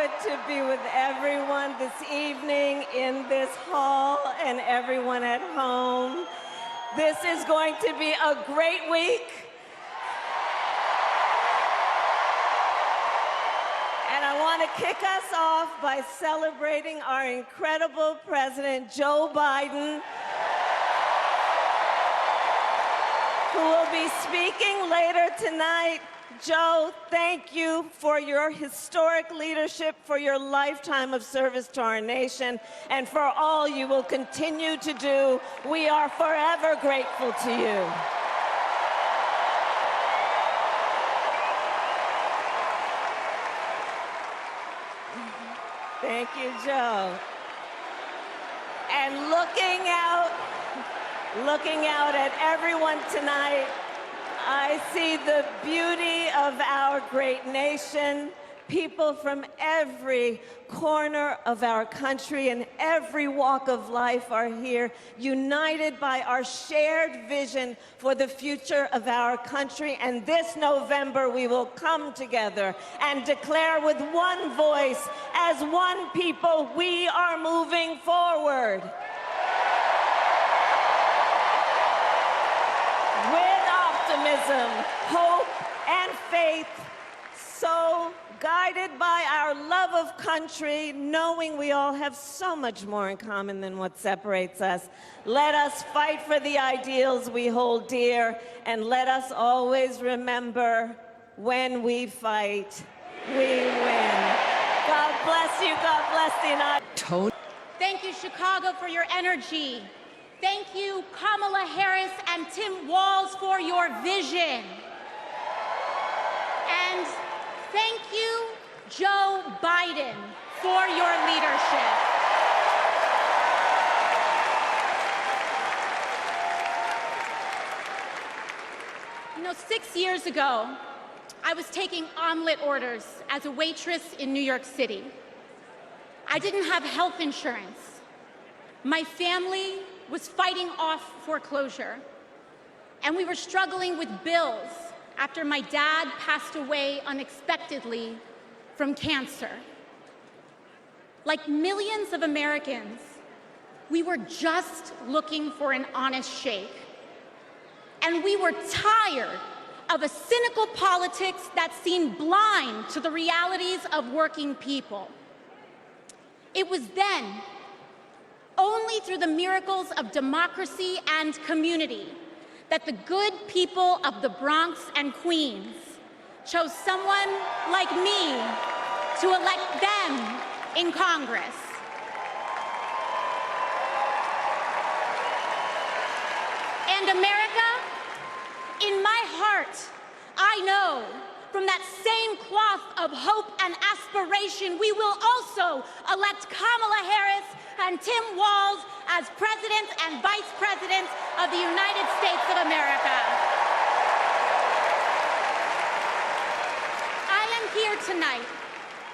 good to be with everyone this evening in this hall and everyone at home. This is going to be a great week. And I want to kick us off by celebrating our incredible President, Joe Biden, who will be speaking later tonight. Joe, thank you for your historic leadership, for your lifetime of service to our nation, and for all you will continue to do. We are forever grateful to you. Thank you, Joe. And looking out at everyone tonight, I see the beauty of our great nation. People from every corner of our country and every walk of life are here, united by our shared vision for the future of our country. And this November, we will come together and declare with one voice, as one people, we are moving forward. Optimism, hope, and faith, so guided by our love of country, knowing we all have so much more in common than what separates us. Let us fight for the ideals we hold dear, and let us always remember, when we fight, we win. God bless you. God bless the United States. Thank you, Chicago, for your energy. Thank you, Kamala Harris and Tim Walz, for your vision. And thank you, Joe Biden, for your leadership. You know, 6 years ago, I was taking omelet orders as a waitress in New York City. I didn't have health insurance. My family was fighting off foreclosure, and we were struggling with bills after my dad passed away unexpectedly from cancer. Like millions of Americans, we were just looking for an honest shake. And we were tired of a cynical politics that seemed blind to the realities of working people. It was then, only through the miracles of democracy and community, that the good people of the Bronx and Queens chose someone like me to elect them in Congress. And America, in my heart, I know from that same cloth of hope and aspiration, we will also elect Kamala Harris and Tim Walz as President and Vice President of the United States of America. I am here tonight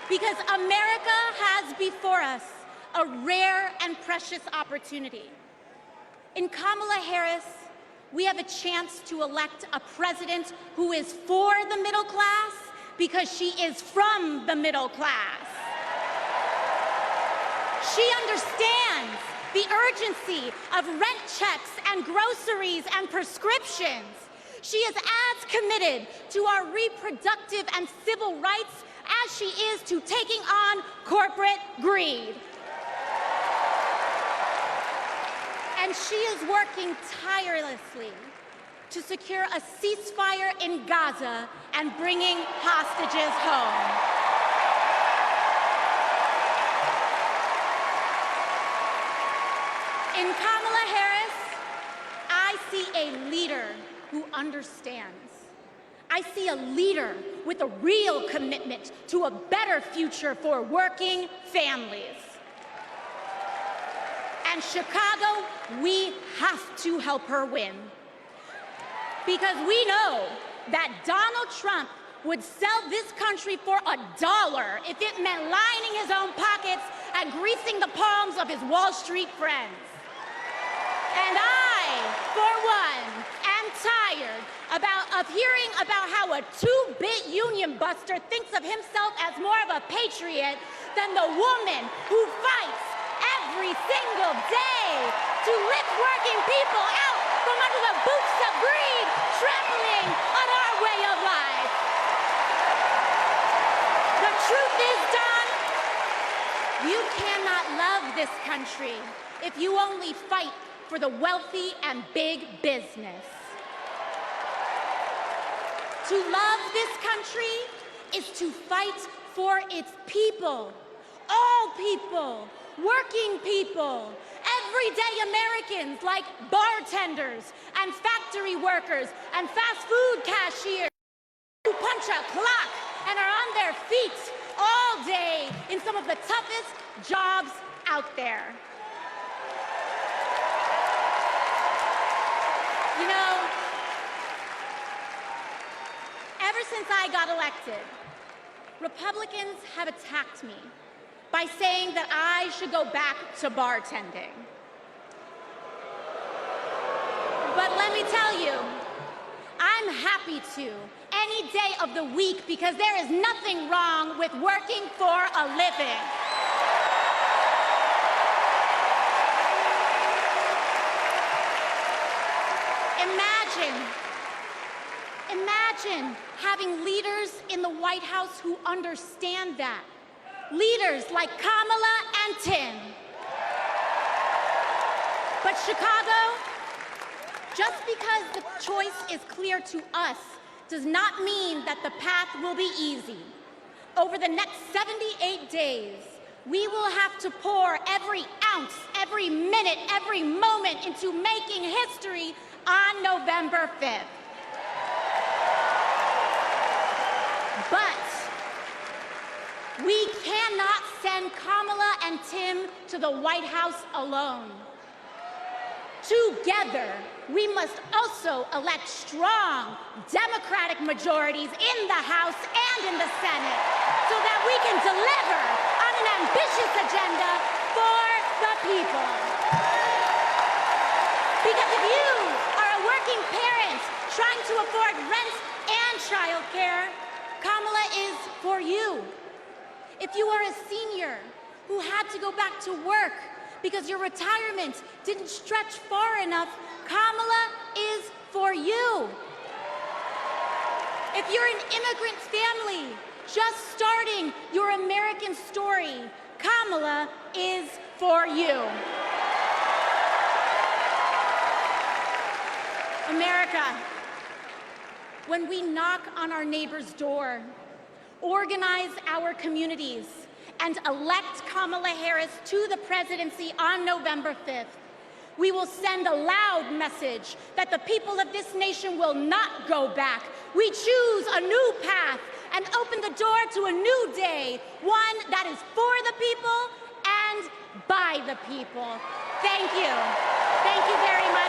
because America has before us a rare and precious opportunity. In Kamala Harris, we have a chance to elect a president who is for the middle class because she is from the middle class. She understands the urgency of rent checks and groceries and prescriptions. She is as committed to our reproductive and civil rights as she is to taking on corporate greed. And she is working tirelessly to secure a ceasefire in Gaza and bringing hostages home. In Kamala Harris, I see a leader who understands. I see a leader with a real commitment to a better future for working families. And Chicago, we have to help her win. Because we know that Donald Trump would sell this country for $1 if it meant lining his own pockets and greasing the palms of his Wall Street friends. And I, for one, am tired of hearing about how a two-bit union buster thinks of himself as more of a patriot than the woman who fights every single day to lift working people out from under the boots of greed, trampling on our way of life. The truth is, Don, you cannot love this country if you only fight for the wealthy and big business. To love this country is to fight for its people, all people, working people, everyday Americans like bartenders and factory workers and fast food cashiers who punch a clock and are on their feet all day in some of the toughest jobs out there. You know, ever since I got elected, Republicans have attacked me by saying that I should go back to bartending. But let me tell you, I'm happy to any day of the week because there is nothing wrong with working for a living. Imagine having leaders in the White House who understand that. Leaders like Kamala and Tim. But Chicago, just because the choice is clear to us does not mean that the path will be easy. Over the next 78 days, we will have to pour every ounce, every minute, every moment into making history on November 5th. But we cannot send Kamala and Tim to the White House alone. Together, we must also elect strong Democratic majorities in the House and in the Senate so that we can deliver on an ambitious agenda for the people. Because if you are a working parent trying to afford rent and childcare, Kamala is for you. If you are a senior who had to go back to work because your retirement didn't stretch far enough, Kamala is for you. If you're an immigrant family just starting your American story, Kamala is for you. America, when we knock on our neighbor's door, organize our communities, and elect Kamala Harris to the presidency on November 5th, we will send a loud message that the people of this nation will not go back. We choose a new path and open the door to a new day, one that is for the people and by the people. Thank you. Thank you very much.